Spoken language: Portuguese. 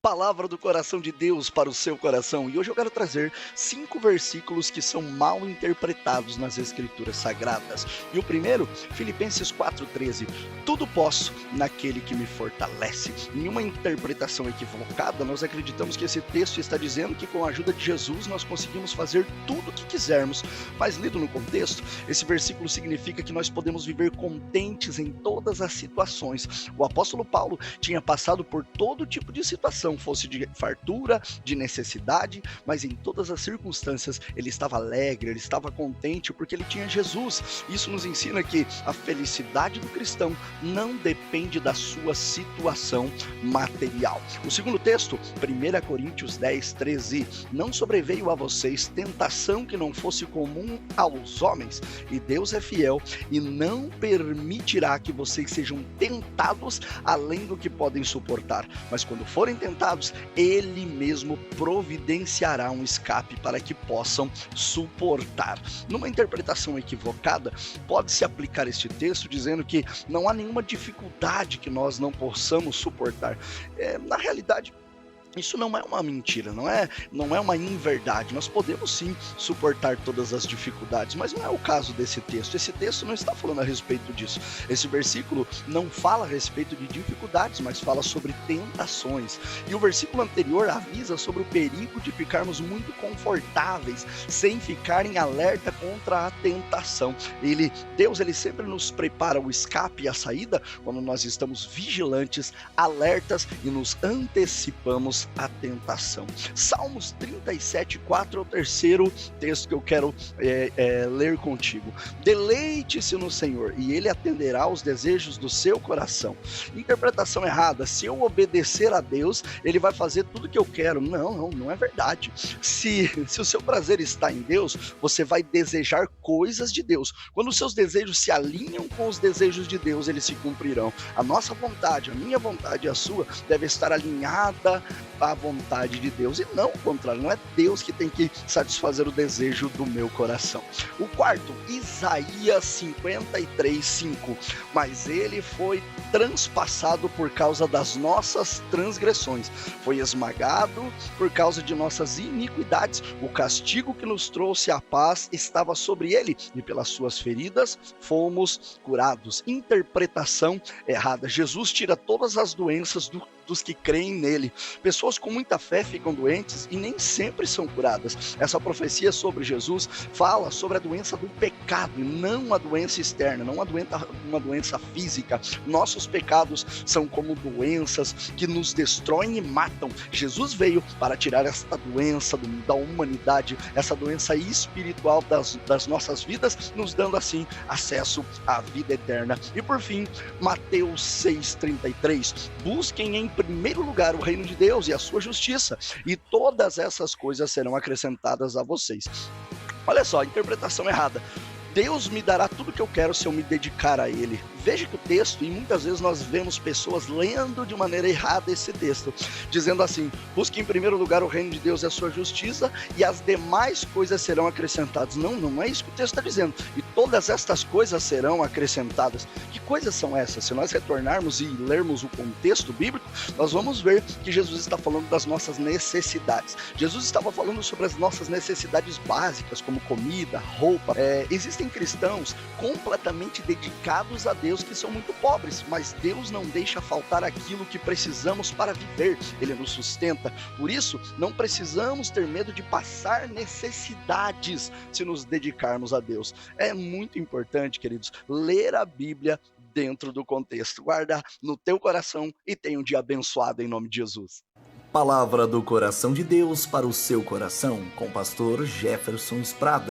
Palavra do coração de Deus para o seu coração. E hoje eu quero trazer 5 versículos que são mal interpretados nas Escrituras Sagradas. E o primeiro, Filipenses 4,13. Tudo posso naquele que me fortalece. Em uma interpretação equivocada, nós acreditamos que esse texto está dizendo que com a ajuda de Jesus nós conseguimos fazer tudo o que quisermos. Mas lido no contexto, esse versículo significa que nós podemos viver contentes em todas as situações. O apóstolo Paulo tinha passado por todo tipo de situação, fosse de fartura, de necessidade, mas em todas as circunstâncias ele estava alegre, ele estava contente porque ele tinha Jesus. Isso nos ensina que a felicidade do cristão não depende da sua situação material. O segundo texto, 1 Coríntios 10:13, não sobreveio a vocês tentação que não fosse comum aos homens, e Deus é fiel e não permitirá que vocês sejam tentados além do que podem suportar, mas quando forem tentados, ele mesmo providenciará um escape para que possam suportar. Numa interpretação equivocada, pode-se aplicar este texto dizendo que não há nenhuma dificuldade que nós não possamos suportar. Na realidade, isso não é uma mentira, não é uma inverdade. Nós podemos sim suportar todas as dificuldades, mas não é o caso desse texto. Esse texto não está falando a respeito disso. Esse versículo não fala a respeito de dificuldades, mas fala sobre tentações. E o versículo anterior avisa sobre o perigo de ficarmos muito confortáveis, sem ficar em alerta contra a tentação. Deus sempre nos prepara o escape e a saída quando nós estamos vigilantes, alertas e nos antecipamos a tentação. Salmos 37:4 é o terceiro texto que eu quero ler contigo. Deleite-se no Senhor e Ele atenderá aos desejos do seu coração. Interpretação errada: se eu obedecer a Deus, Ele vai fazer tudo que eu quero. Não é verdade. Se o seu prazer está em Deus, você vai desejar coisas de Deus. Quando os seus desejos se alinham com os desejos de Deus, eles se cumprirão. A nossa vontade, a minha vontade e a sua deve estar alinhada à vontade de Deus, e não o contrário. Não é Deus que tem que satisfazer o desejo do meu coração. O quarto, Isaías 53:5. Mas ele foi transpassado por causa das nossas transgressões, foi esmagado por causa de nossas iniquidades. O castigo que nos trouxe a paz estava sobre ele, e pelas suas feridas fomos curados. Interpretação errada: Jesus tira todas as doenças dos que creem nele. Pessoas com muita fé ficam doentes e nem sempre são curadas. Essa profecia sobre Jesus fala sobre a doença do pecado e não uma doença externa, não uma doença física. Nossos pecados são como doenças que nos destroem e matam. Jesus veio para tirar esta doença da humanidade, essa doença espiritual das nossas vidas, nos dando assim acesso à vida eterna. E por fim, Mateus 6:33. Busquem em primeiro lugar o reino de Deus e a sua justiça, e todas essas coisas serão acrescentadas a vocês. Olha só, interpretação errada: Deus me dará tudo o que eu quero se eu me dedicar a Ele. Veja que o texto, e muitas vezes nós vemos pessoas lendo de maneira errada esse texto, dizendo assim: busque em primeiro lugar o reino de Deus e a sua justiça, e as demais coisas serão acrescentadas. Não é isso que o texto está dizendo. E todas estas coisas serão acrescentadas. Que coisas são essas? Se nós retornarmos e lermos o contexto bíblico, nós vamos ver que Jesus está falando das nossas necessidades. Jesus estava falando sobre as nossas necessidades básicas, como comida, roupa. Existem cristãos completamente dedicados a Deus que são muito pobres, mas Deus não deixa faltar aquilo que precisamos para viver. Ele nos sustenta. Por isso, não precisamos ter medo de passar necessidades se nos dedicarmos a Deus. É muito importante, queridos, ler a Bíblia dentro do contexto. Guarda no teu coração e tenha um dia abençoado em nome de Jesus. Palavra do coração de Deus para o seu coração, com o pastor Jefferson Sprada.